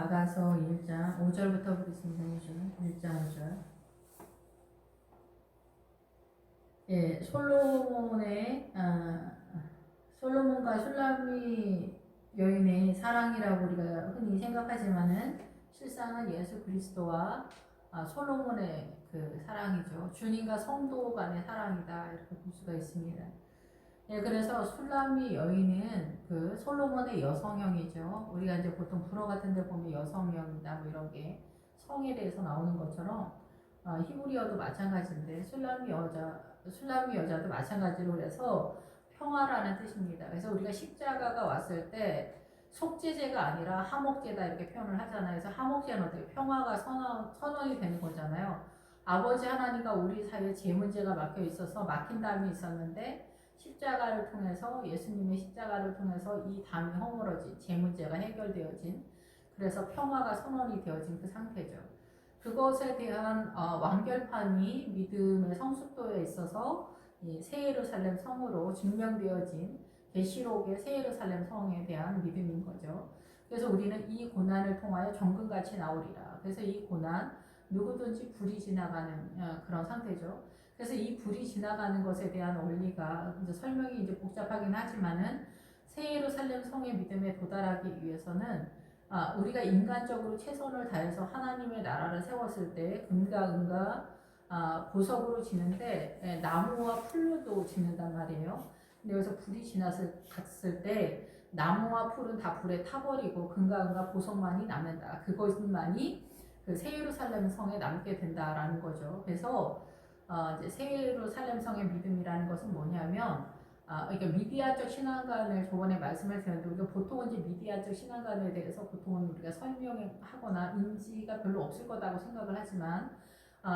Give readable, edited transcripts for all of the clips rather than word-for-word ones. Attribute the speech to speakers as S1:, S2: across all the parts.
S1: 아가서 1장 5절부터 보겠습니다. 1장 5절. 예, 솔로몬과 슐라미 여인의 사랑이라고 우리가 흔히 생각하지만은 실상은 예수 그리스도와 솔로몬의 그 사랑이죠. 주님과 성도 간의 사랑이다 이렇게 볼 수가 있습니다. 예, 그래서 슐라미 여인은 그 솔로몬의 여성형이죠. 우리가 이제 보통 불어 같은 데 보면 여성형이다 뭐 이런 게 성에 대해서 나오는 것처럼 히브리어도 마찬가지인데 슐라미 여자도 마찬가지로 그래서 평화라는 뜻입니다. 그래서 우리가 십자가가 왔을 때 속죄제가 아니라 하목제다 이렇게 표현을 하잖아요. 그래서 하목제는 어떻게 평화가 선언이 되는 거잖아요. 아버지 하나님과 우리 사이에 죄 문제가 막혀 있어서 막힌 담이 있었는데 십자가를 통해서 예수님의 십자가를 통해서 이 담이 허물어진 죄 문제가 해결되어진 그래서 평화가 선언이 되어진 그 상태죠. 그것에 대한 완결판이 믿음의 성숙도에 있어서 새 예루살렘 성으로 증명되어진 계시록의 새 예루살렘 성에 대한 믿음인 거죠. 그래서 우리는 이 고난을 통하여 정금같이 나오리라. 그래서 이 고난 누구든지 불이 지나가는 그런 상태죠. 그래서 이 불이 지나가는 것에 대한 원리가 이제 설명이 이제 복잡하긴 하지만은 새 예루살렘 성의 믿음에 도달하기 위해서는 우리가 인간적으로 최선을 다해서 하나님의 나라를 세웠을 때 금과 은과 보석으로 지는데 나무와 풀로도 짓는단 말이에요. 근데 여기서 불이 지났을 때 나무와 풀은 다 불에 타버리고 금과 은과 보석만이 남는다. 그것만이 그 새 예루살렘 성에 남게 된다라는 거죠. 그래서 이제 새 예루살렘 성의 믿음이라는 것은 뭐냐면 그러니까 미디아적 신앙관을 저번에 말씀을 드렸는데 우리가 보통은 이제 미디아적 신앙관에 대해서 보통은 우리가 설명하거나 인지가 별로 없을 거라고 생각을 하지만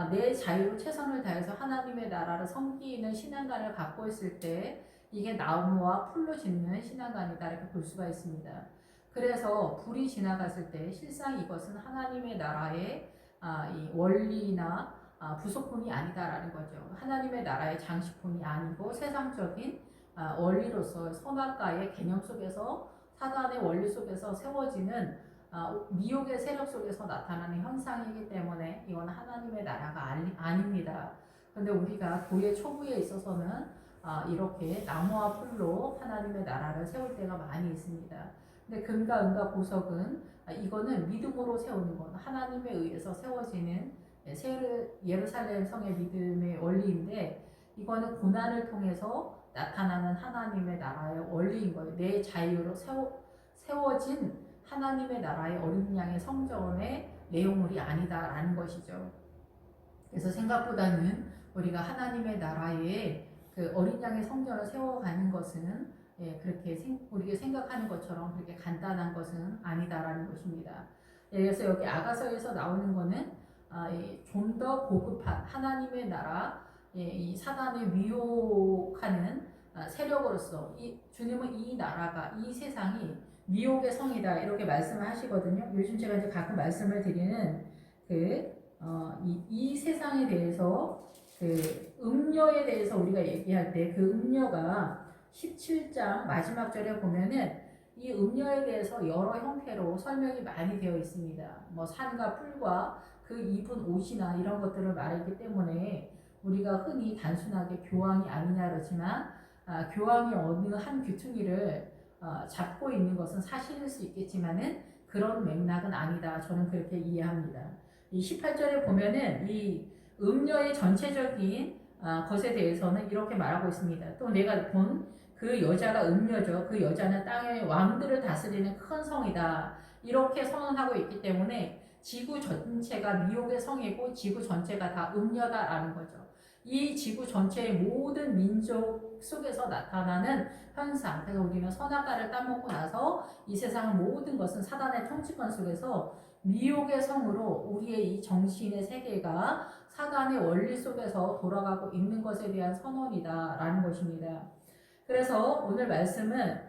S1: 내 자유로 최선을 다해서 하나님의 나라를 섬기는 신앙관을 갖고 있을 때 이게 나무와 풀로 짓는 신앙관이다 이렇게 볼 수가 있습니다. 그래서 불이 지나갔을 때 실상 이것은 하나님의 나라의 이 원리나 부속품이 아니다라는 거죠. 하나님의 나라의 장식품이 아니고 세상적인 원리로서 선악과의 개념 속에서 사단의 원리 속에서 세워지는 미혹의 세력 속에서 나타나는 현상이기 때문에 이건 하나님의 나라가 아닙니다. 그런데 우리가 교회 초부에 있어서는 이렇게 나무와 풀로 하나님의 나라를 세울 때가 많이 있습니다. 근데 금과 은과 보석은 이거는 믿음으로 세우는 것, 하나님에 의해서 세워지는 예루살렘 성의 믿음의 원리인데 이거는 고난을 통해서 나타나는 하나님의 나라의 원리인 거예요. 내 자유로 세워진 하나님의 나라의 어린 양의 성전의 내용물이 아니다라는 것이죠. 그래서 생각보다는 우리가 하나님의 나라에 그 어린 양의 성전을 세워가는 것은 그렇게 우리가 생각하는 것처럼 그렇게 간단한 것은 아니다라는 것입니다. 그래서 여기 아가서에서 나오는 거는 좀 더 고급한 하나님의 나라, 이 사단을 미혹하는 세력으로서 주님은 이 나라가 이 세상이 미혹의 성이다 이렇게 말씀을 하시거든요. 요즘 제가 이제 가끔 말씀을 드리는 이 세상에 대해서 그 음녀에 대해서 우리가 얘기할 때 그 음녀가 17장 마지막 절에 보면은 이 음녀에 대해서 여러 형태로 설명이 많이 되어 있습니다. 뭐 산과 풀과 그 입은 옷이나 이런 것들을 말했기 때문에 우리가 흔히 단순하게 교황이 아니냐 그러지만 교황이 어느 한 귀퉁이를 잡고 있는 것은 사실일 수 있겠지만은 그런 맥락은 아니다. 저는 그렇게 이해합니다. 이 18절에 보면은 이 음녀의 전체적인 것에 대해서는 이렇게 말하고 있습니다. 또 내가 본 그 여자가 음녀죠. 그 여자는 땅의 왕들을 다스리는 큰 성이다. 이렇게 선언하고 있기 때문에 지구 전체가 미혹의 성이고 지구 전체가 다 음녀다라는 거죠. 이 지구 전체의 모든 민족 속에서 나타나는 현상. 그래서 우리는 선악과를 따먹고 나서 이 세상 모든 것은 사단의 통치권 속에서 미혹의 성으로 우리의 이 정신의 세계가 사단의 원리 속에서 돌아가고 있는 것에 대한 선언이다라는 것입니다. 그래서 오늘 말씀은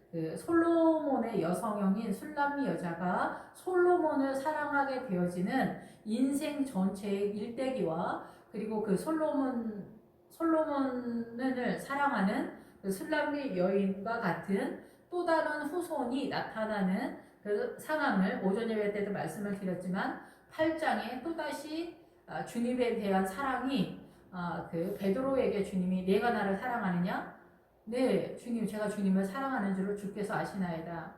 S1: 그 솔로몬의 여성형인 슐라미 여자가 솔로몬을 사랑하게 되어지는 인생 전체의 일대기와 그리고 그 솔로몬을 사랑하는 그 슐라미 여인과 같은 또 다른 후손이 나타나는 그 상황을 오전 예배 때도 말씀을 드렸지만 8장에 또다시 주님에 대한 사랑이 그 베드로에게 주님이 내가 나를 사랑하느냐? 네, 주님 제가 주님을 사랑하는 줄을 주께서 아시나이다.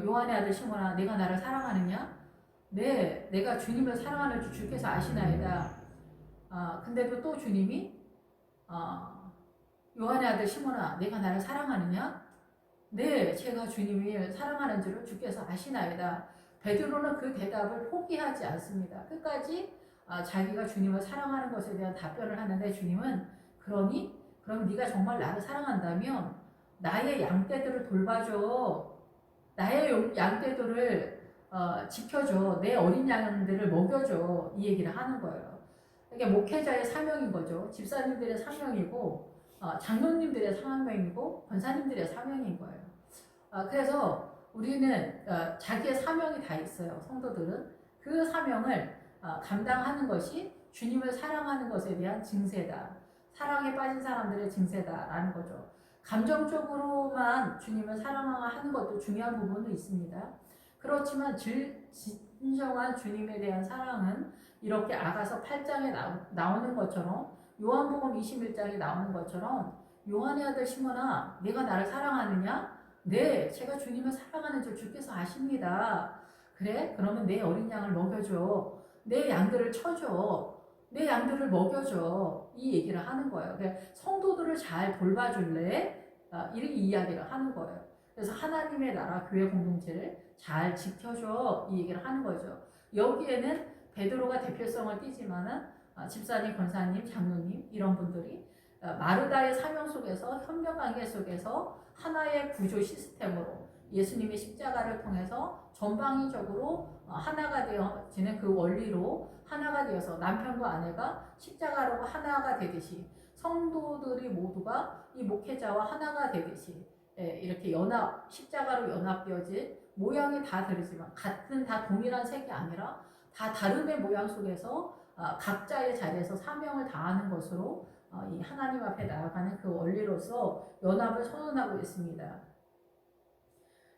S1: 요한의 아들 시몬아 내가 나를 사랑하느냐? 네, 내가 주님을 사랑하는 줄 주께서 아시나이다. 근데도 또 주님이 요한의 아들 시몬아 내가 나를 사랑하느냐? 네, 제가 주님을 사랑하는 줄을 주께서 아시나이다. 베드로는 그 대답을 포기하지 않습니다. 끝까지 자기가 주님을 사랑하는 것에 대한 답변을 하는데 주님은 그럼 네가 정말 나를 사랑한다면 나의 양떼들을 돌봐줘. 나의 양떼들을 지켜줘. 내 어린 양들을 먹여줘. 이 얘기를 하는 거예요. 이게 목회자의 사명인 거죠. 집사님들의 사명이고 장로님들의 사명이고 권사님들의 사명인 거예요. 그래서 우리는 자기의 사명이 다 있어요. 성도들은 그 사명을 감당하는 것이 주님을 사랑하는 것에 대한 증세다. 사랑에 빠진 사람들의 증세다라는 거죠. 감정적으로만 주님을 사랑하는 것도 중요한 부분도 있습니다. 그렇지만 진정한 주님에 대한 사랑은 이렇게 아가서 8장에 나오는 것처럼 요한복음 21장에 나오는 것처럼 요한의 아들 시몬아 내가 나를 사랑하느냐? 네, 제가 주님을 사랑하는 줄 주께서 아십니다. 그래? 그러면 내 어린 양을 먹여줘. 내 양들을 쳐줘. 내 양들을 먹여줘. 이 얘기를 하는 거예요. 성도들을 잘 돌봐줄래? 이렇게 이야기를 하는 거예요. 그래서 하나님의 나라 교회 공동체를 잘 지켜줘. 이 얘기를 하는 거죠. 여기에는 베드로가 대표성을 띠지만은 집사님, 권사님, 장로님 이런 분들이 마르다의 사명 속에서 협력관계 속에서 하나의 구조 시스템으로 예수님의 십자가를 통해서 전방위적으로 하나가 되어지는 그 원리로 하나가 되어서 남편과 아내가 십자가로 하나가 되듯이 성도들이 모두가 이 목회자와 하나가 되듯이 이렇게 십자가로 연합되어진 모양이 다 다르지만 같은 다 동일한 색이 아니라 다 다름의 모양 속에서 각자의 자리에서 사명을 다하는 것으로 이 하나님 앞에 나아가는 그 원리로서 연합을 선언하고 있습니다.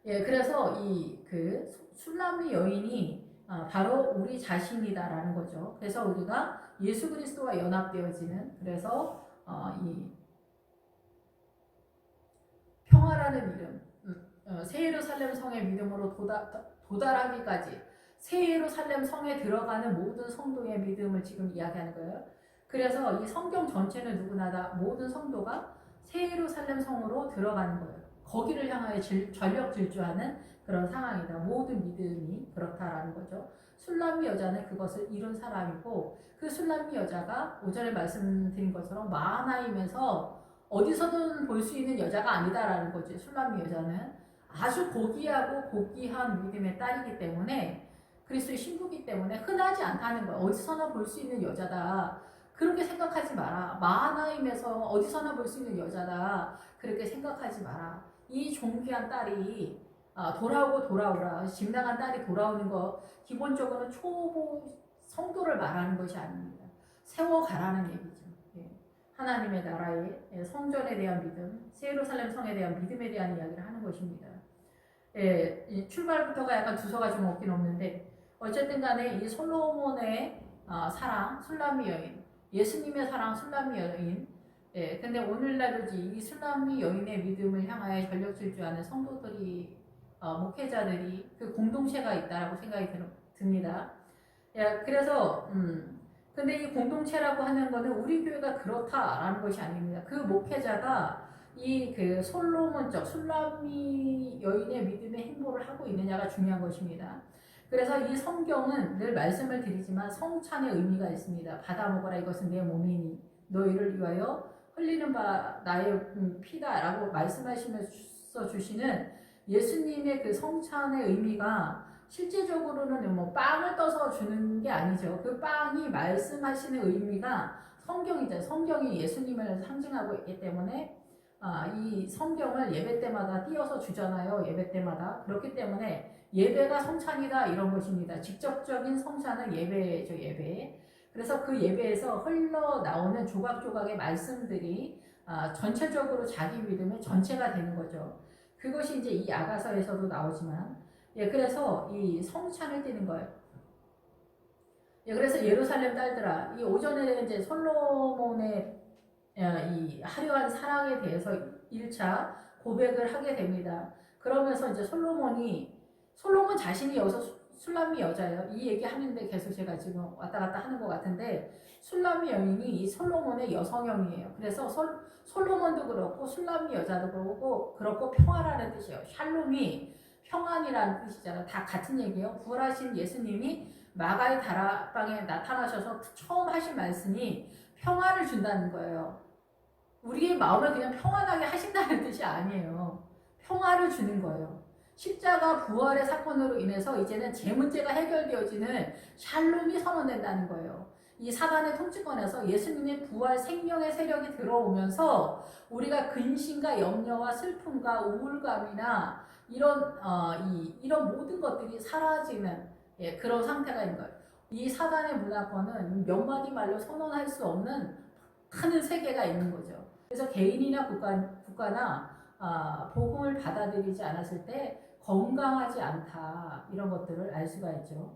S1: 그래서 이 그 술람미 여인이 바로 우리 자신이다라는 거죠. 그래서 우리가 예수 그리스도와 연합되어지는 그래서 이 평화라는 이름, 새 예루살렘 성의 믿음으로 도달하기까지 새 예루살렘 성에 들어가는 모든 성도의 믿음을 지금 이야기하는 거예요. 그래서 이 성경 전체는 누구나 다 모든 성도가 새 예루살렘 성으로 들어가는 거예요. 거기를 향하여 전력 질주하는 그런 상황이다. 모든 믿음이 그렇다라는 거죠. 술람미 여자는 그것을 이룬 사람이고 그 술람미 여자가 오전에 말씀드린 것처럼 마하나임에서 어디서든 볼 수 있는 여자가 아니다라는 거죠. 술람미 여자는 아주 고귀하고 고귀한 믿음의 딸이기 때문에 그리스도의 신부이기 때문에 흔하지 않다는 거예요. 어디서나 볼 수 있는 여자다. 그렇게 생각하지 마라. 마하나임에서 어디서나 볼 수 있는 여자다. 그렇게 생각하지 마라. 이 존귀한 딸이 돌아오라. 짐당한 딸이 돌아오는 거 기본적으로는 초보 성도를 말하는 것이 아닙니다. 세워가라는 얘기죠. 하나님의 나라의 성전에 대한 믿음, 새 예루살렘 성에 대한 믿음에 대한 이야기를 하는 것입니다. 출발부터가 약간 두서가 좀 없긴 없는데 어쨌든 간에 이 솔로몬의 사랑, 술람미 여인, 예수님의 사랑, 술람미 여인. 근데 오늘날도 이 술람미 여인의 믿음을 향하여 전력 질주하는 성도들이, 목회자들이 그 공동체가 있다라고 생각이 듭니다. 그래서 근데 이 공동체라고 하는 거는 우리 교회가 그렇다라는 것이 아닙니다. 그 목회자가 이 그 솔로몬적 술람미 여인의 믿음의 행보를 하고 있느냐가 중요한 것입니다. 그래서 이 성경은 늘 말씀을 드리지만 성찬의 의미가 있습니다. 받아 먹어라 이것은 내 몸이니 너희를 위하여 흘리는 바 나의 피다라고 말씀하시면서 주시는 예수님의 그 성찬의 의미가 실제적으로는 뭐 빵을 떠서 주는 게 아니죠. 그 빵이 말씀하시는 의미가 성경이죠. 성경이 예수님을 상징하고 있기 때문에 이 성경을 예배 때마다 띄어서 주잖아요. 예배 때마다. 그렇기 때문에 예배가 성찬이다 이런 것입니다. 직접적인 성찬은 예배죠. 예배. 그래서 그 예배에서 흘러나오는 조각조각의 말씀들이 전체적으로 자기 믿음의 전체가 되는 거죠. 그것이 이제 이 아가서에서도 나오지만 예, 그래서 이 성찬을 띠는 거예요. 예, 그래서 예루살렘 딸들아, 이 오전에 이제 솔로몬의 이 화려한 사랑에 대해서 1차 고백을 하게 됩니다. 그러면서 이제 솔로몬 자신이 여기서 술람미 여자예요. 이 얘기 하는데 계속 제가 지금 왔다 갔다 하는 것 같은데, 술람미 여인이 이 솔로몬의 여성형이에요. 그래서 솔로몬도 그렇고 술람미 여자도 그렇고 평화라는 뜻이에요. 샬롬이 평안이라는 뜻이잖아요. 다 같은 얘기예요. 부활하신 예수님이 마가의 다락방에 나타나셔서 처음 하신 말씀이 평안을 준다는 거예요. 우리의 마음을 그냥 평안하게 하신다는 뜻이 아니에요. 평화를 주는 거예요. 십자가 부활의 사건으로 인해서 이제는 제 문제가 해결되어지는 샬롬이 선언된다는 거예요. 이 사단의 통치권에서 예수님의 부활 생명의 세력이 들어오면서 우리가 근심과 염려와 슬픔과 우울감이나 이런 모든 것들이 사라지는 그런 상태가 있는 거예요. 이 사단의 문화권은 몇 마디 말로 선언할 수 없는 큰 세계가 있는 거죠. 그래서 개인이나 국가나 복음을 받아들이지 않았을 때 건강하지 않다, 이런 것들을 알 수가 있죠.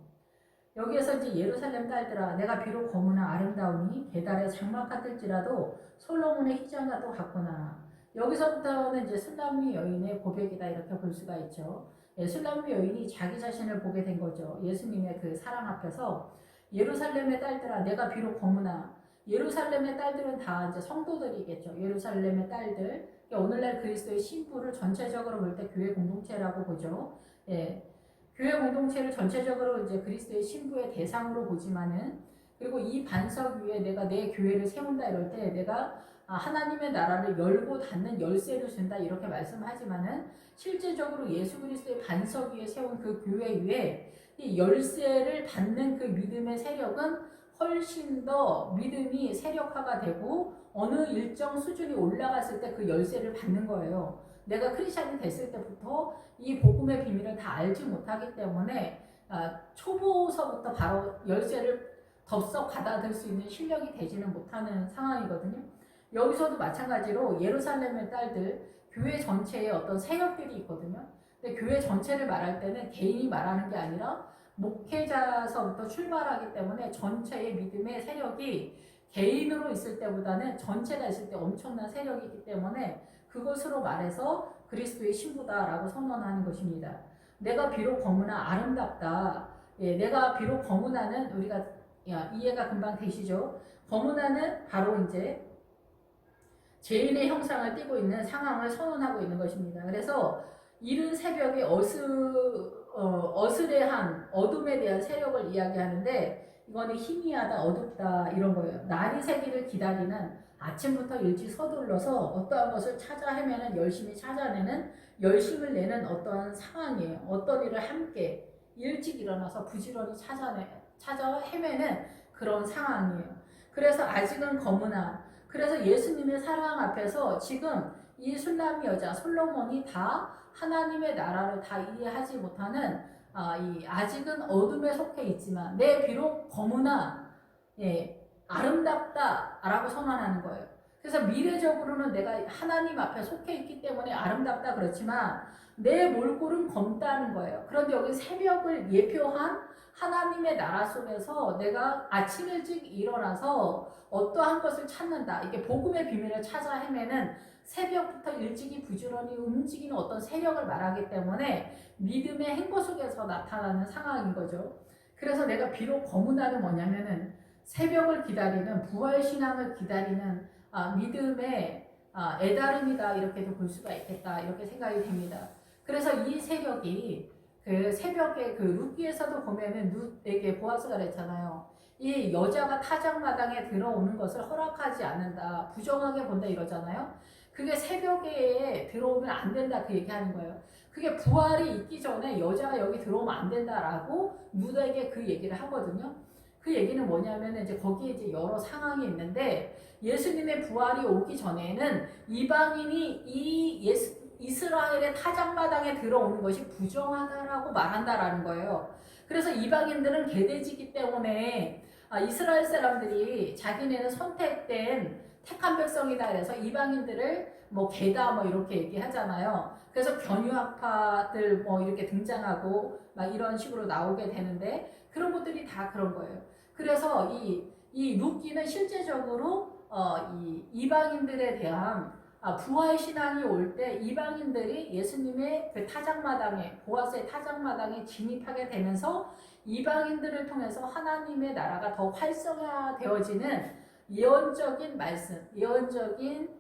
S1: 여기에서 이제 예루살렘 딸들아, 내가 비록 거무나 아름다우니 계달의 장막 같을지라도 솔로몬의 희장과 또 같구나. 여기서부터는 이제 술람미 여인의 고백이다, 이렇게 볼 수가 있죠. 술람미 여인이 자기 자신을 보게 된 거죠. 예수님의 그 사랑 앞에서 예루살렘의 딸들아, 내가 비록 거무나. 예루살렘의 딸들은 다 이제 성도들이겠죠. 예루살렘의 딸들. 오늘날 그리스도의 신부를 전체적으로 볼 때 교회 공동체라고 보죠. 예. 교회 공동체를 전체적으로 이제 그리스도의 신부의 대상으로 보지만은, 그리고 이 반석 위에 내가 내 교회를 세운다 이럴 때 내가 하나님의 나라를 열고 닫는 열쇠를 준다, 이렇게 말씀하지만은 실제적으로 예수 그리스도의 반석 위에 세운 그 교회 위에 이 열쇠를 받는 그 믿음의 세력은 훨씬 더 믿음이 세력화가 되고 어느 일정 수준이 올라갔을 때 그 열쇠를 받는 거예요. 내가 크리스찬이 됐을 때부터 이 복음의 비밀을 다 알지 못하기 때문에 초보서부터 바로 열쇠를 덥석 받아들 수 있는 실력이 되지는 못하는 상황이거든요. 여기서도 마찬가지로 예루살렘의 딸들, 교회 전체에 어떤 세력들이 있거든요. 근데 교회 전체를 말할 때는 개인이 말하는 게 아니라 목회자서부터 출발하기 때문에 전체의 믿음의 세력이 개인으로 있을 때보다는 전체가 있을 때 엄청난 세력이기 때문에 그것으로 말해서 그리스도의 신부다라고 선언하는 것입니다. 내가 비록 거무나 아름답다. 내가 비록 거무나는 우리가 이해가 금방 되시죠? 거무나는 바로 이제 죄인의 형상을 띠고 있는 상황을 선언하고 있는 것입니다. 그래서 이른 새벽에 어스레한 어둠에 대한 세력을 이야기하는데, 이거는 희미하다, 어둡다, 이런 거예요. 날이 새기를 기다리는, 아침부터 일찍 서둘러서 어떠한 것을 찾아 헤매는, 열심히 찾아내는, 열심을 내는 어떠한 상황이에요. 어떤 일을 함께 일찍 일어나서 부지런히 찾아 헤매는 그런 상황이에요. 그래서 아직은 거무나, 그래서 예수님의 사랑 앞에서 지금 이 술람미 여자 솔로몬이 다 하나님의 나라를 다 이해하지 못하는 아직은 어둠에 속해 있지만 내 비록 거무나 아름답다라고 선언하는 거예요. 그래서 미래적으로는 내가 하나님 앞에 속해 있기 때문에 아름답다 그렇지만 내 몰골은 검다는 거예요. 그런데 여기 새벽을 예표한 하나님의 나라 속에서 내가 아침 일찍 일어나서 어떠한 것을 찾는다. 이게 복음의 비밀을 찾아 헤매는, 새벽부터 일찍이 부지런히 움직이는 어떤 세력을 말하기 때문에 믿음의 행보 속에서 나타나는 상황인 거죠. 그래서 내가 비록 거무나는 뭐냐면은 새벽을 기다리는, 부활신앙을 기다리는 믿음의 애다름이다, 이렇게도 볼 수가 있겠다, 이렇게 생각이 됩니다. 그래서 이 세력이 그 새벽에 그 룻기에서도 보면은 룻에게 보아스가 그랬잖아요. 이 여자가 타작마당에 들어오는 것을 허락하지 않는다, 부정하게 본다, 이러잖아요. 그게 새벽에 들어오면 안 된다, 그 얘기하는 거예요. 그게 부활이 있기 전에 여자가 여기 들어오면 안 된다라고 룻에게 그 얘기를 하거든요. 그 얘기는 뭐냐면 이제 거기에 이제 여러 상황이 있는데, 예수님의 부활이 오기 전에는 이방인이 이스라엘의 타작마당에 들어오는 것이 부정하다라고 말한다라는 거예요. 그래서 이방인들은 개돼지기 때문에 이스라엘 사람들이 자기네는 선택된 택한 백성이다 해서 이방인들을 뭐 개다 뭐 이렇게 얘기하잖아요. 그래서 견유학파들 뭐 이렇게 등장하고 막 이런 식으로 나오게 되는데 그런 것들이 다 그런 거예요. 그래서 이 룻기는 실제적으로 이 이방인들에 대한 부활 신앙이 올 때 이방인들이 예수님의 그 타작마당에 보아스의 타작마당에 진입하게 되면서 이방인들을 통해서 하나님의 나라가 더 활성화되어지는 예언적인 말씀, 예언적인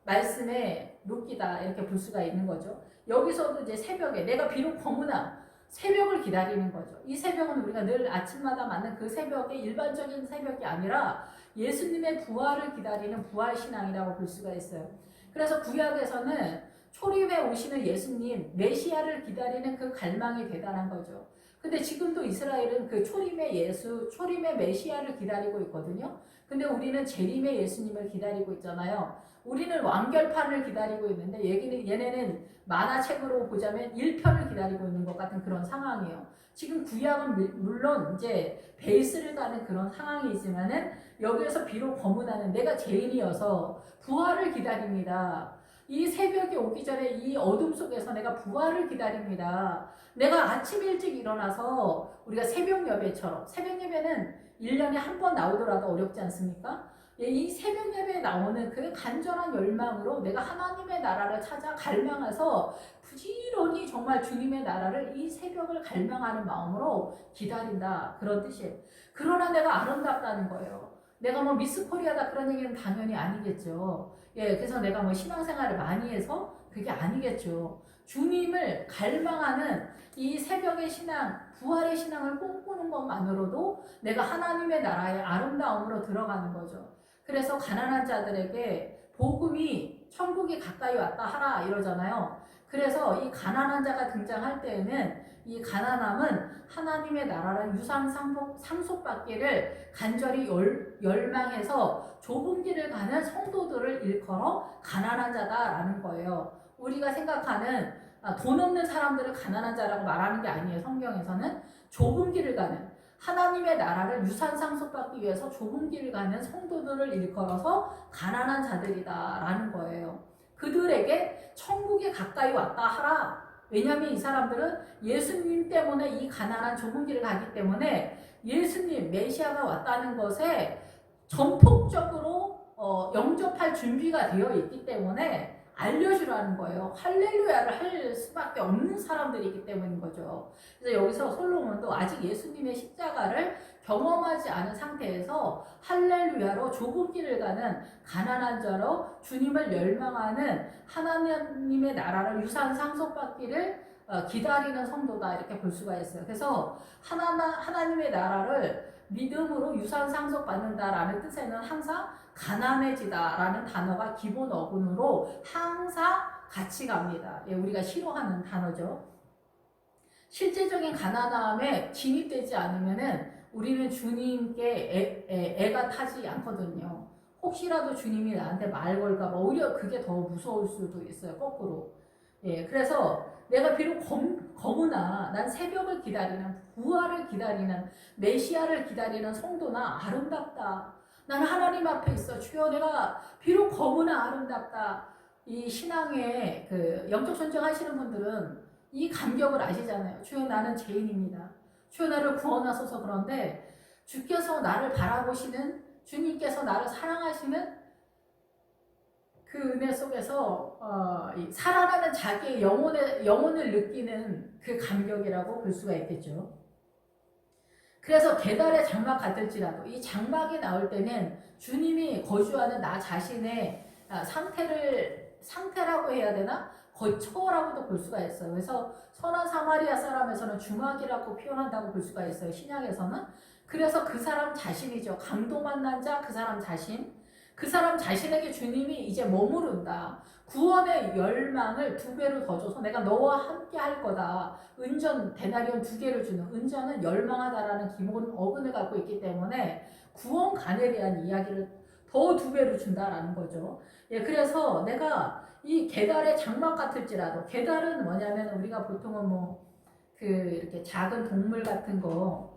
S1: 말씀의 룻기다 이렇게 볼 수가 있는 거죠. 여기서도 이제 새벽에 내가 비록 거무나 새벽을 기다리는 거죠. 이 새벽은 우리가 늘 아침마다 맞는 그 새벽의 일반적인 새벽이 아니라 예수님의 부활을 기다리는 부활신앙이라고 볼 수가 있어요. 그래서 구약에서는 초림에 오시는 예수님, 메시아를 기다리는 그 갈망이 대단한 거죠. 근데 지금도 이스라엘은 그 초림의 예수, 초림의 메시아를 기다리고 있거든요. 근데 우리는 재림의 예수님을 기다리고 있잖아요. 우리는 완결판을 기다리고 있는데 얘네는 만화책으로 보자면 1편을 기다리고 있는 것 같은 그런 상황이에요. 지금 구약은 물론 이제 베이스를 가는 그런 상황이지만은 여기에서 비록 거문하는 내가 죄인이어서 부활을 기다립니다. 이 새벽이 오기 전에 이 어둠 속에서 내가 부활을 기다립니다. 내가 아침 일찍 일어나서 우리가 새벽 예배처럼 새벽 예배는 1년에 한 번 나오더라도 어렵지 않습니까? 이 새벽 예배에 나오는 그 간절한 열망으로 내가 하나님의 나라를 찾아 갈망해서 부지런히 정말 주님의 나라를 이 새벽을 갈망하는 마음으로 기다린다 그런 뜻이에요. 그러나 내가 아름답다는 거예요. 내가 뭐 미스 코리아다 그런 얘기는 당연히 아니겠죠. 그래서 내가 뭐 신앙생활을 많이 해서 그게 아니겠죠. 주님을 갈망하는 이 새벽의 신앙, 부활의 신앙을 꿈꾸는 것만으로도 내가 하나님의 나라의 아름다움으로 들어가는 거죠. 그래서 가난한 자들에게 복음이 천국이 가까이 왔다 하라 이러잖아요. 그래서 이 가난한 자가 등장할 때에는 이 가난함은 하나님의 나라를 유상 상속받기를 간절히 열망해서 좁은 길을 가는 성도들을 일컬어 가난한 자다라는 거예요. 우리가 생각하는 돈 없는 사람들을 가난한 자라고 말하는 게 아니에요. 성경에서는 좁은 길을 가는 하나님의 나라를 유산 상속받기 위해서 좁은 길을 가는 성도들을 일컬어서 가난한 자들이다라는 거예요. 그들에게 천국에 가까이 왔다 하라. 왜냐하면 이 사람들은 예수님 때문에 이 가난한 좁은 길을 가기 때문에 예수님 메시아가 왔다는 것에 전폭적으로 영접할 준비가 되어 있기 때문에 알려주라는 거예요. 할렐루야를 할 수밖에 없는 사람들이기 때문인 거죠. 그래서 여기서 솔로몬도 아직 예수님의 십자가를 경험하지 않은 상태에서 할렐루야로 좁은 길을 가는 가난한 자로 주님을 열망하는 하나님의 나라를 유산 상속받기를 기다리는 성도다 이렇게 볼 수가 있어요. 그래서 하나님의 나라를 믿음으로 유산 상속받는다라는 뜻에는 항상 가난해지다라는 단어가 기본 어근으로 항상 같이 갑니다. 우리가 싫어하는 단어죠. 실제적인 가난함에 진입되지 않으면은 우리는 주님께 애가 타지 않거든요. 혹시라도 주님이 나한테 말 걸까봐 오히려 그게 더 무서울 수도 있어요. 거꾸로. 그래서 내가 비록 거무나 난 새벽을 기다리는 부활을 기다리는 메시아를 기다리는 성도나 아름답다. 나는 하나님 앞에 있어. 주여 내가 비록 거무나 아름답다. 이 신앙의 그 영적 전쟁 하시는 분들은 이 감격을 아시잖아요. 주여 나는 죄인입니다. 주여 나를 구원하소서. 그런데 주께서 나를 바라보시는 주님께서 나를 사랑하시는 그 은혜 속에서 살아가는 자기의 영혼을 느끼는 그 감격이라고 볼 수가 있겠죠. 그래서 계달의 장막 같을지라도 이 장막이 나올 때는 주님이 거주하는 나 자신의 상태라고 해야 되나? 거의 처라고도 볼 수가 있어요. 그래서 선한 사마리아 사람에서는 주막이라고 표현한다고 볼 수가 있어요. 신약에서는. 그래서 그 사람 자신이죠. 강도 만난 자 그 사람 자신. 그 사람 자신에게 주님이 이제 머무른다. 구원의 열망을 2배로 더 줘서 내가 너와 함께 할 거다. 은전, 데나리온 2개를 주는 은전은 열망하다라는 기본 어근을 갖고 있기 때문에 구원 간에 대한 이야기를 더 2배로 준다라는 거죠. 그래서 내가 이 계달의 장막 같을지라도 계달은 뭐냐면 우리가 보통은 이렇게 작은 동물 같은 거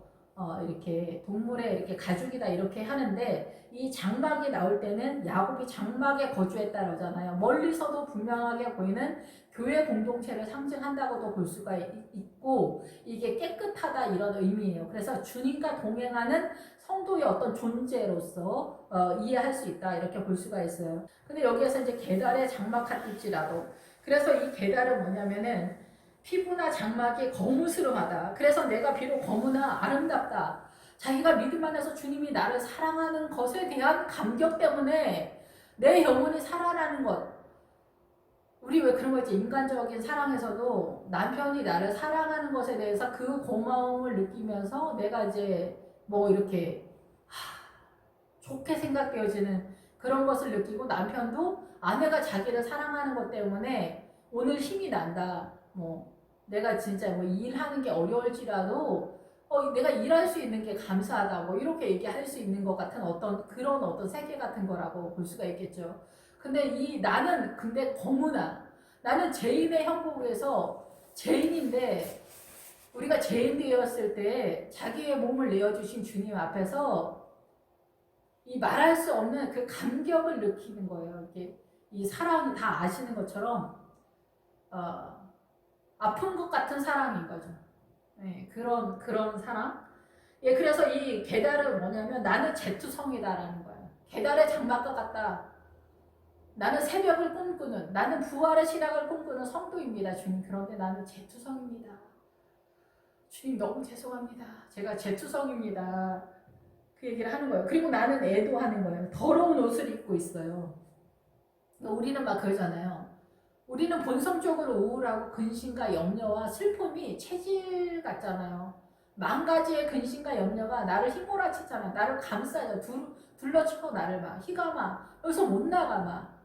S1: 이렇게 동물의 이렇게 가죽이다 이렇게 하는데 이 장막이 나올 때는 야곱이 장막에 거주했다 그러잖아요. 멀리서도 분명하게 보이는 교회 공동체를 상징한다고도 볼 수가 있고 이게 깨끗하다 이런 의미예요. 그래서 주님과 동행하는 성도의 어떤 존재로서 이해할 수 있다 이렇게 볼 수가 있어요. 근데 여기에서 이제 계달의 장막 같을지라도 그래서 이 계달은 뭐냐면은 피부나 장막이 거무스름하다. 그래서 내가 비록 거무나 아름답다. 자기가 믿음 안에서 주님이 나를 사랑하는 것에 대한 감격 때문에 내 영혼이 살아나는 것. 우리 왜 그런 거 있지? 인간적인 사랑에서도 남편이 나를 사랑하는 것에 대해서 그 고마움을 느끼면서 내가 이제 뭐 이렇게 좋게 생각되어지는 그런 것을 느끼고 남편도 아내가 자기를 사랑하는 것 때문에 오늘 힘이 난다. 뭐 내가 진짜 뭐 일하는 게 어려울지라도 내가 일할 수 있는 게 감사하다. 뭐 이렇게 얘기할 수 있는 것 같은 그런 어떤 세계 같은 거라고 볼 수가 있겠죠. 근데 나는 근데 거무나 나는 죄인의 형국에서 죄인인데 우리가 죄인 되었을 때 자기의 몸을 내어주신 주님 앞에서 이 말할 수 없는 그 감격을 느끼는 거예요. 이게 이 사랑이 다 아시는 것처럼 아픈 것 같은 사랑인 거죠. 네, 그런 사랑. 예, 그래서 이 계달은 뭐냐면 나는 제투성이다라는 거예요. 계달의 장막과 같다. 나는 새벽을 꿈꾸는, 나는 부활의 시락을 꿈꾸는 성도입니다, 주님. 그런데 나는 제투성입니다. 주님 너무 죄송합니다. 제가 제투성입니다. 그 얘기를 하는 거예요. 그리고 나는 애도하는 거예요. 더러운 옷을 입고 있어요. 우리는 막 그러잖아요. 우리는 본성적으로 우울하고 근심과 염려와 슬픔이 체질 같잖아요. 만 가지의 근심과 염려가 나를 휘몰아치잖아. 나를 감싸죠. 둘러치고 나를 막 희가마 여기서 못 나가 막.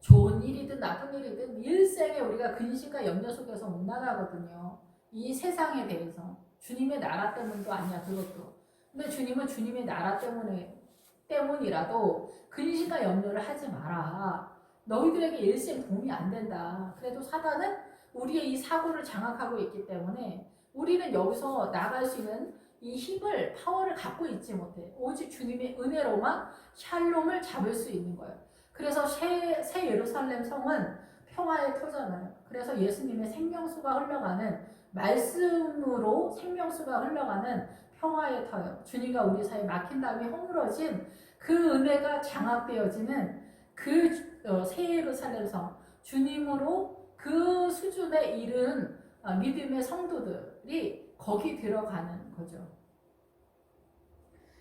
S1: 좋은 일이든 나쁜 일이든 일생에 우리가 근심과 염려 속에서 못 나가거든요. 이 세상에 대해서. 주님의 나라 때문도 아니야 그것도. 근데 주님은 주님의 나라 때문이라도 근심과 염려를 하지 마라. 너희들에게 일생 도움이 안 된다. 그래도 사단은 우리의 이 사고를 장악하고 있기 때문에 우리는 여기서 나갈 수 있는 이 힘을, 파워를 갖고 있지 못해. 오직 주님의 은혜로만 샬롬을 잡을 수 있는 거예요. 그래서 새 예루살렘 성은 평화의 터잖아요. 그래서 예수님의 생명수가 흘러가는 말씀으로 생명수가 흘러가는 평화의 터요. 주님과 우리 사이에 막힌 다음에 허물어진 그 은혜가 장악되어지는 그 새 예루살렘 성 주님으로 그 수준에 이른 믿음의 성도들이 거기 들어가는 거죠.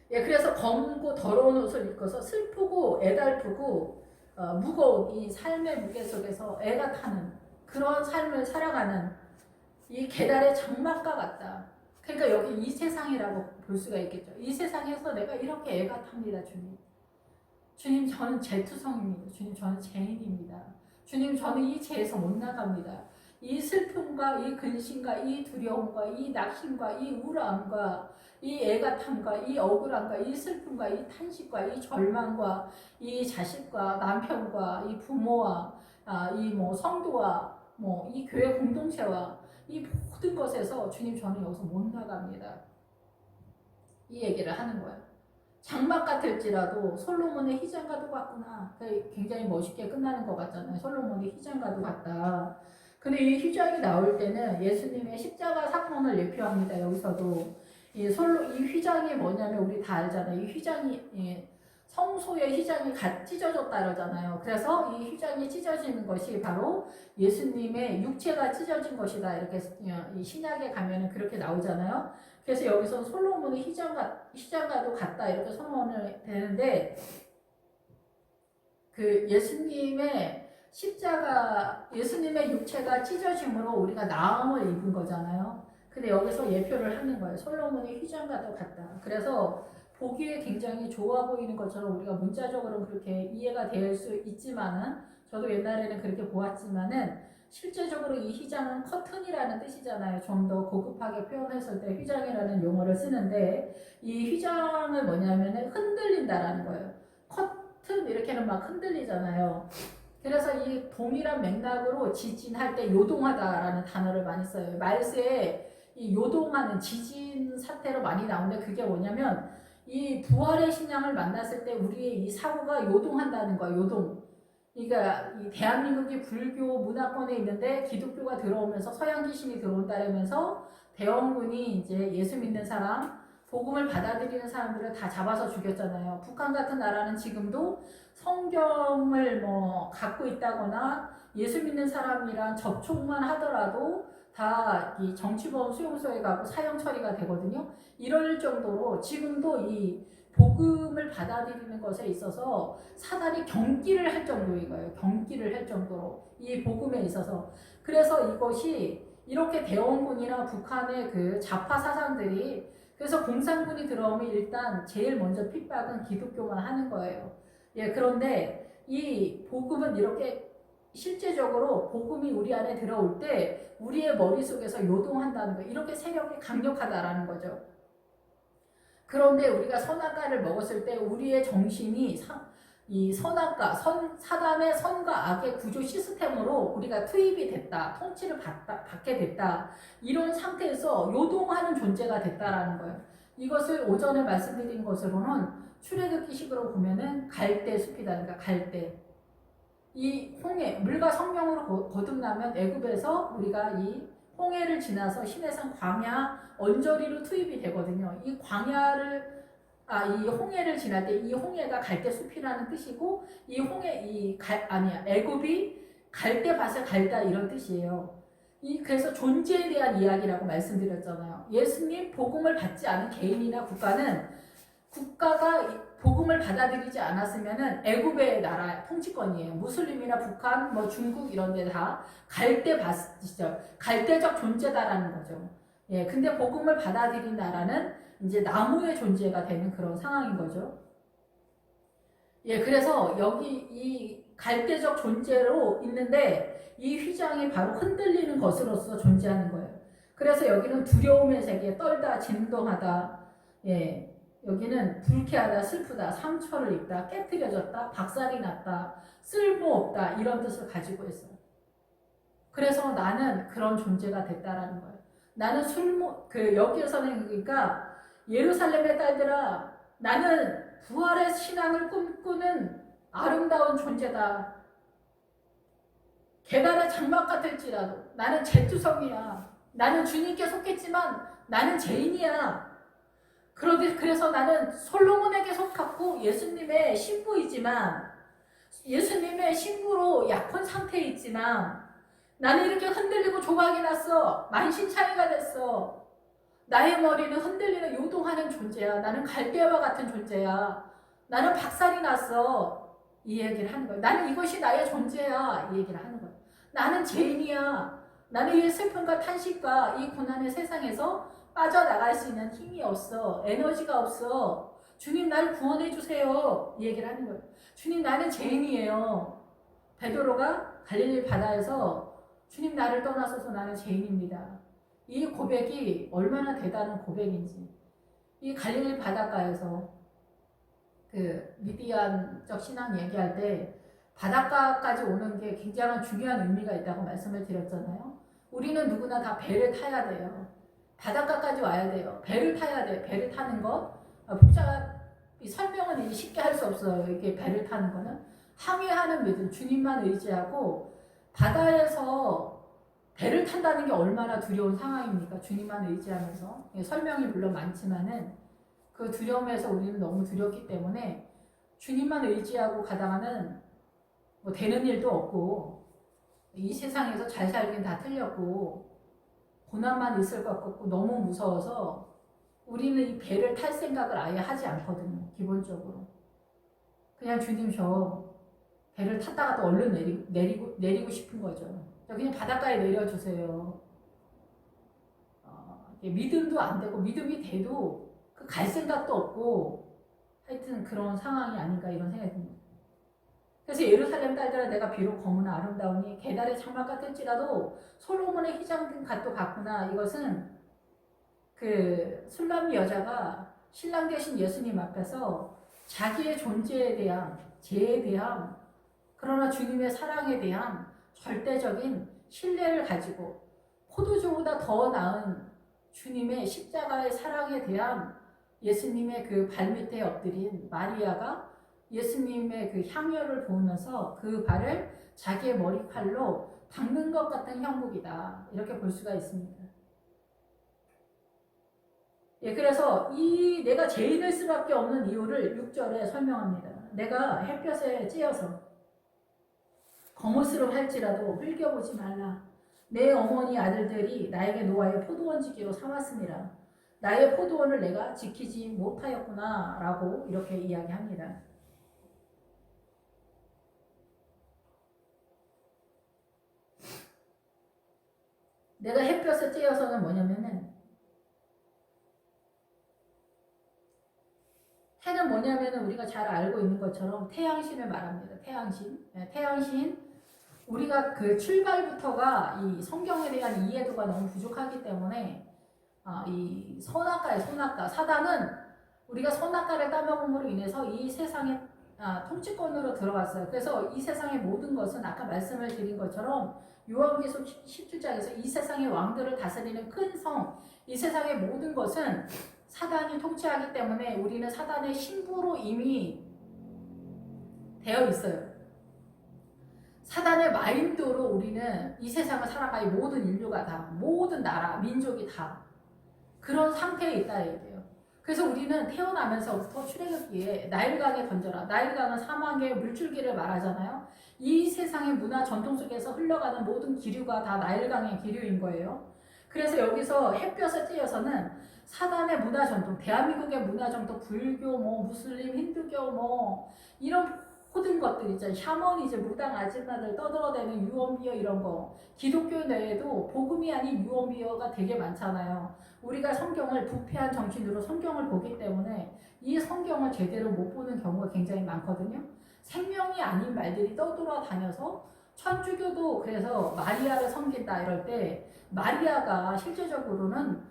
S1: 예, 그래서 검고 더러운 옷을 입고서 슬프고 애달프고 무거운 이 삶의 무게 속에서 애가 타는 그런 삶을 살아가는 이 계달의 장막과 같다. 그러니까 여기 이 세상이라고 볼 수가 있겠죠. 이 세상에서 내가 이렇게 애가 탑니다, 주님. 주님, 저는 제투성입니다. 주님, 저는 죄인입니다. 주님, 저는 이 죄에서 못 나갑니다. 이 슬픔과 이 근심과 이 두려움과 이 낙심과 이 우울함과 이 애가탐과 이 억울함과 이 슬픔과 이 탄식과 이 절망과 이 자식과 남편과 이 부모와 이 뭐 성도와 뭐 이 교회 공동체와 이 모든 것에서 주님 저는 여기서 못 나갑니다. 이 얘기를 하는 거예요. 장막 같을지라도 솔로몬의 희장과도 같구나. 굉장히 멋있게 끝나는 것 같잖아요. 솔로몬의 희장과도 같다. 근데 이 희장이 나올 때는 예수님의 십자가 사건을 예표합니다. 여기서도 이 휘장이 뭐냐면 우리 다 알잖아요. 이 휘장이 성소의 휘장이 찢어졌다 그러잖아요. 그래서 이 휘장이 찢어지는 것이 바로 예수님의 육체가 찢어진 것이다. 이렇게 이 신약에 가면은 그렇게 나오잖아요. 그래서 여기서 솔로몬의 휘장과도 같다 이렇게 선언을 되는데 그 예수님의 육체가 찢어짐으로 우리가 나음을 입은 거잖아요. 근데 여기서 예표를 하는 거예요. 솔로몬의 휘장과도 같다. 그래서 보기에 굉장히 좋아 보이는 것처럼 우리가 문자적으로 그렇게 이해가 될 수 있지만은 저도 옛날에는 그렇게 보았지만은 실제적으로 이 휘장은 커튼이라는 뜻이잖아요. 좀 더 고급하게 표현했을 때 휘장이라는 용어를 쓰는데 이 휘장은 뭐냐면은 흔들린다라는 거예요. 커튼 이렇게는 막 흔들리잖아요. 그래서 이 동일한 맥락으로 지진할 때 요동하다라는 단어를 많이 써요. 말세에 이 요동하는 지진 사태로 많이 나오는데 그게 뭐냐면 이 부활의 신앙을 만났을 때 우리의 이 사고가 요동한다는 거야. 요동. 그러니까 이 대한민국이 불교 문화권에 있는데 기독교가 들어오면서 서양 귀신이 들어온다면서 대원군이 이제 예수 믿는 사람, 복음을 받아들이는 사람들을 다 잡아서 죽였잖아요. 북한 같은 나라는 지금도 성경을 뭐 갖고 있다거나 예수 믿는 사람이랑 접촉만 하더라도 다 이 정치보험 수용소에 가고 사형 처리가 되거든요. 이럴 정도로 지금도 이 복음을 받아들이는 것에 있어서 사단이 경기를 할 정도인 거예요. 경기를 할 정도로 이 복음에 있어서. 그래서 이것이 이렇게 대원군이나 북한의 그 좌파 사상들이 그래서 공산군이 들어오면 일단 제일 먼저 핍박은 기독교만 하는 거예요. 예, 그런데 이 복음은 이렇게 실제적으로 복음이 우리 안에 들어올 때 우리의 머릿속에서 요동한다는 거, 이렇게 세력이 강력하다라는 거죠. 그런데 우리가 선악과를 먹었을 때 우리의 정신이 이 선악과, 사단의 선과 악의 구조 시스템으로 우리가 투입이 됐다, 통치를 받게 됐다, 이런 상태에서 요동하는 존재가 됐다라는 거예요. 이것을 오전에 말씀드린 것으로는 출애굽기식으로 보면은 갈대 숲이다. 그러니까 갈대. 이 홍해, 물과 성령으로 거듭나면 애굽에서 우리가 이 홍해를 지나서 시내산 광야 언저리로 투입이 되거든요. 이 광야를 이 홍해를 지날 때 이 홍해가 갈대숲이라는 뜻이고 이 홍해 애굽이 갈대밭을 갈다 이런 뜻이에요. 그래서 존재에 대한 이야기라고 말씀드렸잖아요. 예수님 복음을 받지 않은 개인이나 국가가 복음을 받아들이지 않았으면은 애굽의 나라 통치권이에요. 무슬림이나 북한, 뭐 중국 이런 데 다 갈대밭이죠. 갈대적 존재다라는 거죠. 예, 근데 복음을 받아들인 나라는 이제 나무의 존재가 되는 그런 상황인 거죠. 예, 그래서 여기 이 갈대적 존재로 있는데 이 휘장이 바로 흔들리는 것으로서 존재하는 거예요. 그래서 여기는 두려움의 세계, 떨다, 진동하다, 예, 여기는 불쾌하다, 슬프다, 상처를 입다, 깨트려졌다, 박살이 났다, 쓸모없다 이런 뜻을 가지고 있어요. 그래서 나는 그런 존재가 됐다라는 거예요. 나는 여기에서는 그러니까 예루살렘의 딸들아, 나는 부활의 신앙을 꿈꾸는 아름다운 존재다. 계단의 장막 같을지라도 나는 재투성이야. 나는 주님께 속했지만 나는 죄인이야. 그래서 나는 솔로몬에게 속하고 예수님의 신부이지만 예수님의 신부로 약혼 상태에 있지만 나는 이렇게 흔들리고 조각이 났어. 만신창이가 됐어. 나의 머리는 흔들리는 요동하는 존재야. 나는 갈대와 같은 존재야. 나는 박살이 났어. 이 얘기를 하는 거야. 나는 이것이 나의 존재야. 이 얘기를 하는 거야. 나는 죄인이야. 나는 이 슬픔과 탄식과 이 고난의 세상에서 빠져나갈 수 있는 힘이 없어. 에너지가 없어. 주님 나를 구원해 주세요. 이 얘기를 하는 거예요. 주님 나는 죄인이에요. 베드로가 갈릴리 바다에서 주님 나를 떠나소서 나는 죄인입니다. 이 고백이 얼마나 대단한 고백인지. 이 갈릴리 바닷가에서 그 미디안적 신앙 얘기할 때 바닷가까지 오는 게 굉장한 중요한 의미가 있다고 말씀을 드렸잖아요. 우리는 누구나 다 배를 타야 돼요. 바닷가까지 와야 돼요. 배를 타야 돼요. 배를 타는 거 설명은 쉽게 할 수 없어요. 이게 배를 타는 거는 항해하는 믿음, 주님만 의지하고 바다에서 배를 탄다는 게 얼마나 두려운 상황입니까? 주님만 의지하면서. 설명이 물론 많지만은 그 두려움에서 우리는 너무 두렵기 때문에 주님만 의지하고 가다가는 뭐 되는 일도 없고 이 세상에서 잘 살긴 다 틀렸고 고난만 있을 것 같고 너무 무서워서 우리는 이 배를 탈 생각을 아예 하지 않거든요. 기본적으로. 그냥 주님 저 배를 탔다가 또 얼른 내리고 싶은 거죠. 그냥 바닷가에 내려주세요. 믿음도 안 되고 믿음이 돼도 그 갈 생각도 없고 하여튼 그런 상황이 아닌가 이런 생각이 듭니다. 그래서 예루살렘 딸들아 내가 비록 검으나 아름다우니 계달의 장막 같을지라도 솔로몬의 휘장같도 같구나. 이것은 그 술람 여자가 신랑 되신 예수님 앞에서 자기의 존재에 대한 죄에 대한 그러나 주님의 사랑에 대한 절대적인 신뢰를 가지고 포도주보다 더 나은 주님의 십자가의 사랑에 대한 예수님의 그 발밑에 엎드린 마리아가 예수님의 그 향유를 보면서 그 발을 자기의 머리칼로 닦는 것 같은 형국이다. 이렇게 볼 수가 있습니다. 예, 그래서 이 내가 죄인일 수밖에 없는 이유를 6절에 설명합니다. 내가 햇볕에 찌어서 거무스름 할지라도 흘겨보지 말라. 내 어머니 아들들이 나에게 노아의 포도원지기로 삼았으니라. 나의 포도원을 내가 지키지 못하였구나 라고 이렇게 이야기합니다. 내가 햇볕에 찌어서는 뭐냐면은 해는 뭐냐면은 우리가 잘 알고 있는 것처럼 태양신을 말합니다. 태양신. 네, 태양신. 우리가 그 출발부터가 이 성경에 대한 이해도가 너무 부족하기 때문에 이 선악과의 선악과 사단은 우리가 선악과를 따먹음으로 인해서 이 세상의 통치권으로 들어왔어요. 그래서 이 세상의 모든 것은 아까 말씀을 드린 것처럼 요한계시록 17장에서 이 세상의 왕들을 다스리는 큰 성, 이 세상의 모든 것은 사단이 통치하기 때문에 우리는 사단의 신부로 이미 되어 있어요. 사단의 마인드로 우리는 이 세상을 살아가요. 모든 인류가 다, 모든 나라, 민족이 다 그런 상태에 있다 얘기해요. 그래서 우리는 태어나면서부터 출애굽기에 나일강에 던져라. 나일강은 사막의 물줄기를 말하잖아요. 이 세상의 문화 전통 속에서 흘러가는 모든 기류가 다 나일강의 기류인 거예요. 그래서 여기서 햇볕에 찌어서는 사단의 문화 전통, 대한민국의 문화 전통, 불교, 무슬림, 힌두교, 이런 모든 것들 있잖아요. 샤머니즘, 무당 아줌마들 떠들어대는 유언비어 이런 거. 기독교 내에도 복음이 아닌 유언비어가 되게 많잖아요. 우리가 성경을 부패한 정신으로 성경을 보기 때문에 이 성경을 제대로 못 보는 경우가 굉장히 많거든요. 생명이 아닌 말들이 떠돌아다녀서 천주교도 그래서 마리아를 섬긴다 이럴 때 마리아가 실제적으로는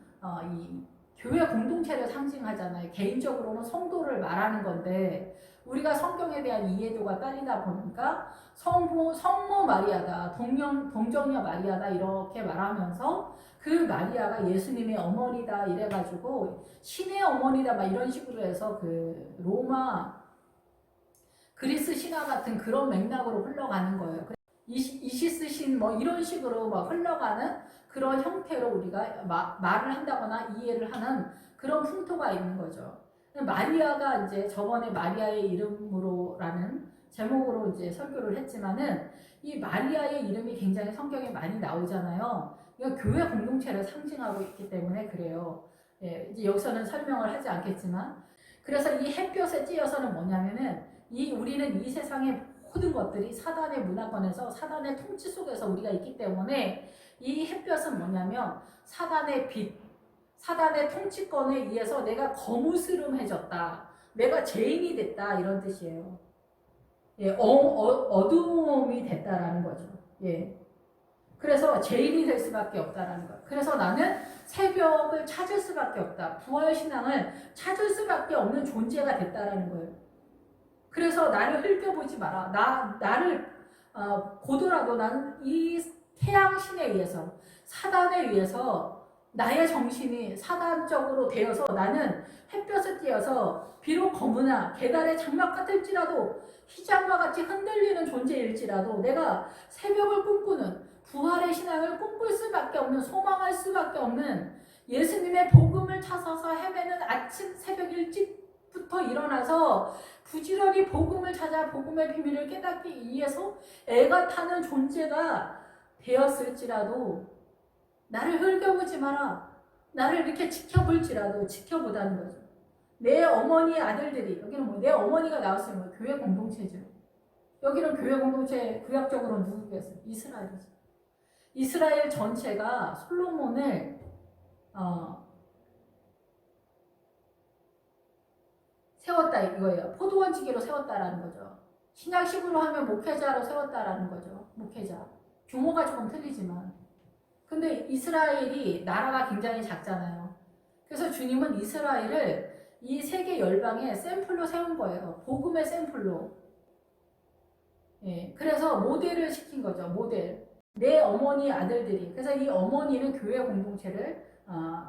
S1: 이 교회 공동체를 상징하잖아요. 개인적으로는 성도를 말하는 건데 우리가 성경에 대한 이해도가 딸리다 보니까 성모 마리아다, 동정녀 마리아다 이렇게 말하면서 그 마리아가 예수님의 어머니다 이래가지고 신의 어머니다 막 이런 식으로 해서 그 로마 그리스 신화 같은 그런 맥락으로 흘러가는 거예요. 이시스 신 이런 식으로 막 흘러가는 그런 형태로 우리가 말을 한다거나 이해를 하는 그런 풍토가 있는 거죠. 마리아가 이제 저번에 마리아의 이름으로라는 제목으로 이제 설교를 했지만은 이 마리아의 이름이 굉장히 성경에 많이 나오잖아요. 이거 교회 공동체를 상징하고 있기 때문에 그래요. 예, 이제 여기서는 설명을 하지 않겠지만 그래서 이 햇볕에 찌어서는 뭐냐면은 우리는 이 세상의 모든 것들이 사단의 문화권에서 사단의 통치 속에서 우리가 있기 때문에 이 햇볕은 뭐냐면 사단의 빛, 사단의 통치권에 의해서 내가 거무스름해졌다. 내가 죄인이 됐다. 이런 뜻이에요. 예, 어두움이 됐다라는 거죠. 예. 그래서 죄인이 될 수밖에 없다라는 거예요. 그래서 나는 새벽을 찾을 수밖에 없다. 부활신앙을 찾을 수밖에 없는 존재가 됐다라는 거예요. 그래서 나를 흘겨보지 마라. 나를 보더라도 나는 이 태양신에 의해서 사단에 의해서 나의 정신이 사단적으로 되어서 나는 햇볕에 띄어서 비록 검으나 계달의 장막 같을지라도 휘장과 같이 흔들리는 존재일지라도 내가 새벽을 꿈꾸는 부활의 신앙을 꿈꿀 수밖에 없는 소망할 수밖에 없는 예수님의 복음을 찾아서 헤매는 아침 새벽 일찍부터 일어나서 부지런히 복음을 찾아 복음의 비밀을 깨닫기 위해서 애가 타는 존재가 되었을지라도 나를 흘겨보지 마라. 나를 이렇게 지켜볼지라도 지켜보다는 거죠. 내 어머니의 아들들이 여기는 내 어머니가 나왔으면 교회 공동체죠. 여기는 교회 공동체 구약적으로 누구겠어요? 이스라엘이죠. 이스라엘 전체가 솔로몬을 세웠다 이거예요. 포도원지기로 세웠다라는 거죠. 신약식으로 하면 목회자로 세웠다라는 거죠. 목회자. 규모가 조금 틀리지만. 근데 이스라엘이 나라가 굉장히 작잖아요. 그래서 주님은 이스라엘을 이 세계 열방의 샘플로 세운 거예요. 복음의 샘플로. 예, 그래서 모델을 시킨 거죠. 모델. 내 어머니 아들들이. 그래서 이 어머니는 교회 공동체를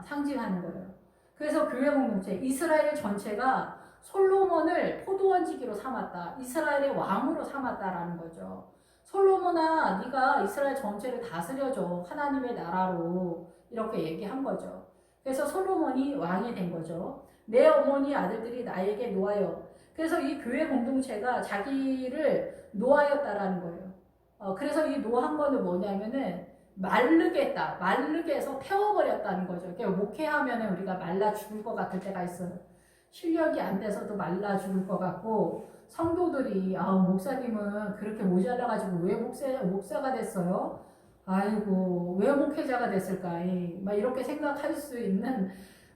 S1: 상징하는 거예요. 그래서 교회 공동체, 이스라엘 전체가 솔로몬을 포도원지기로 삼았다. 이스라엘의 왕으로 삼았다라는 거죠. 솔로몬아, 네가 이스라엘 전체를 다스려줘. 하나님의 나라로. 이렇게 얘기한 거죠. 그래서 솔로몬이 왕이 된 거죠. 내 어머니 아들들이 나에게 노하여. 그래서 이 교회 공동체가 자기를 노하였다라는 거예요. 그래서 이 노한 거는 뭐냐면은 마르게 했다. 마르게 해서 태워버렸다는 거죠. 그러니까 목회하면 우리가 말라 죽을 것 같을 때가 있어요. 실력이 안 돼서도 말라 죽을 것 같고, 성도들이 목사님은 그렇게 모자라가지고 왜 목사가 됐어요? 아이고 왜 목회자가 됐을까? 막 이렇게 생각할 수 있는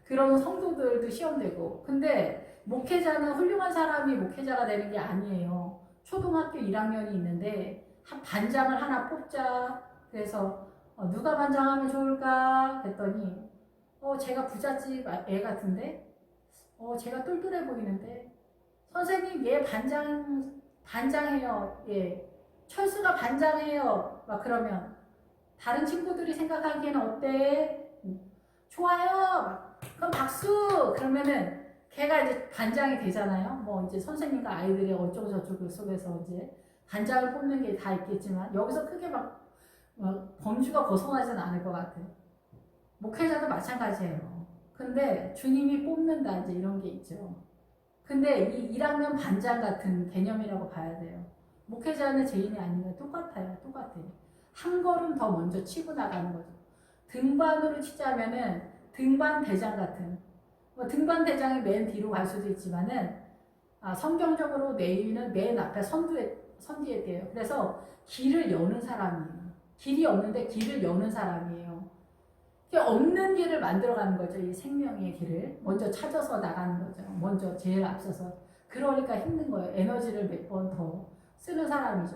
S1: 그런 성도들도 시험되고. 근데 목회자는 훌륭한 사람이 목회자가 되는 게 아니에요. 초등학교 1학년이 있는데 반장을 하나 뽑자. 그래서 누가 반장하면 좋을까 했더니 제가 부잣집 애 같은데 제가 똘똘해 보이는데 선생님 얘 반장해요. 예. 철수가 반장해요. 막 그러면 다른 친구들이 생각하기에는 어때? 좋아요. 그럼 박수. 그러면은 걔가 이제 반장이 되잖아요. 뭐 이제 선생님과 아이들이 어쩌고 저쩌고 속에서 이제 반장을 뽑는 게 다 있겠지만 여기서 크게 막 범주가 벗어나지는 않을 것 같아요. 목회자도 마찬가지예요. 근데 주님이 뽑는다 이제 이런 게 있죠. 근데 이 1학년 반장 같은 개념이라고 봐야 돼요. 목회자는 죄인이 아니면 똑같아요. 똑같아요. 한 걸음 더 먼저 치고 나가는 거죠. 등반으로 치자면은 등반 대장 같은. 등반 대장이 맨 뒤로 갈 수도 있지만은 성경적으로 레위는 맨 앞에 선두에 떼요. 그래서 길을 여는 사람이에요. 길이 없는데 길을 여는 사람이에요. 없는 길을 만들어가는 거죠. 이 생명의 길을 먼저 찾아서 나가는 거죠. 먼저 제일 앞서서. 그러니까 힘든 거예요. 에너지를 몇 번 더 쓰는 사람이죠.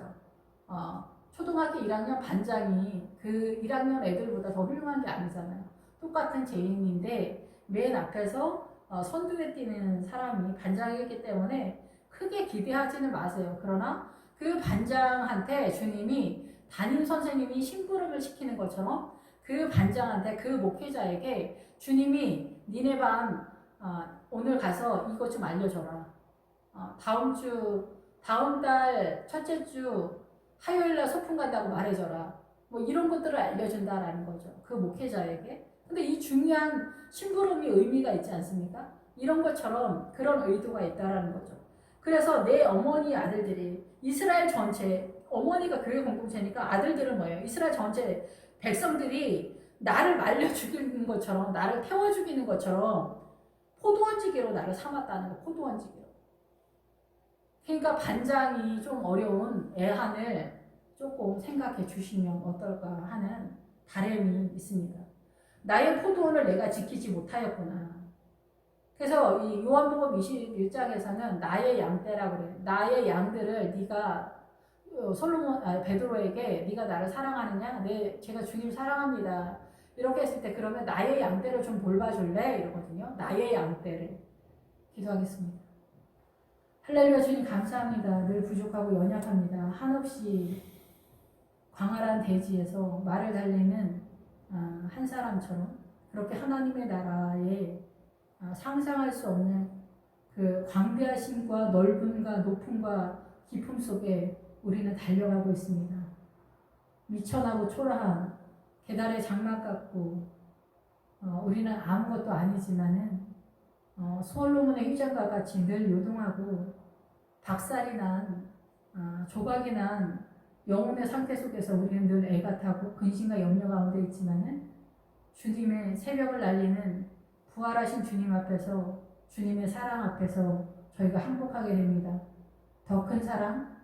S1: 초등학교 1학년 반장이 그 1학년 애들보다 더 훌륭한 게 아니잖아요. 똑같은 죄인인데 맨 앞에서 선두에 뛰는 사람이 반장이기 때문에 크게 기대하지는 마세요. 그러나 그 반장한테 주님이 담임 선생님이 심부름을 시키는 것처럼 그 반장한테, 그 목회자에게 주님이 니네 반 오늘 가서 이것 좀 알려줘라. 다음 달 첫째 주 화요일날 소풍 간다고 말해줘라. 뭐 이런 것들을 알려준다라는 거죠. 그 목회자에게. 근데 이 중요한 심부름이 의미가 있지 않습니까? 이런 것처럼 그런 의도가 있다라는 거죠. 그래서 내 어머니 아들들이 이스라엘 전체, 어머니가 교회 공동체니까 아들들은 뭐예요? 이스라엘 전체 백성들이 나를 말려 죽이는 것처럼, 나를 태워 죽이는 것처럼 포도원지기로 나를 삼았다는 거. 포도원지기로. 그러니까 반장이 좀 어려운 애한을 조금 생각해 주시면 어떨까 하는 바람이 있습니다. 나의 포도원을 내가 지키지 못하였구나. 그래서 이 요한복음 21장에서는 나의 양떼라고 그래요. 나의 양들을 네가 베드로에게 네가 나를 사랑하느냐? 제가 주님 사랑합니다. 이렇게 했을 때 그러면 나의 양떼를 좀 돌봐줄래? 이러거든요. 나의 양떼를. 기도하겠습니다. 할렐루야. 주님 감사합니다. 늘 부족하고 연약합니다. 한없이 광활한 대지에서 말을 달리는 한 사람처럼 그렇게 하나님의 나라에 상상할 수 없는 그 광대하심과 넓음과 높음과 깊음 속에 우리는 달려가고 있습니다. 미천하고 초라한 계달의 장막 같고 우리는 아무것도 아니지만은 솔로몬의 휘장과 같이 늘 요동하고 박살이 난 조각이 난 영혼의 상태 속에서 우리는 늘 애가 타고 근심과 염려 가운데 있지만은 주님의 새벽을 날리는 부활하신 주님 앞에서 주님의 사랑 앞에서 저희가 항복하게 됩니다. 더 큰 사랑,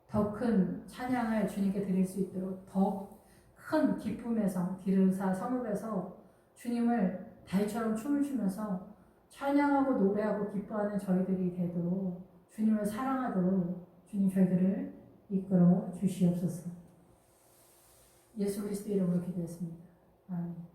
S1: 더 큰 찬양을 주님께 드릴 수 있도록 더 큰 기쁨에서 기르사 성읍에서 주님을 다윗처럼 춤을 추면서 찬양하고 노래하고 기뻐하는 저희들이 되도록 주님을 사랑하도록 주님 저희들을 이끌어 주시옵소서. 예수 그리스도 이름으로 기도했습니다. 아멘.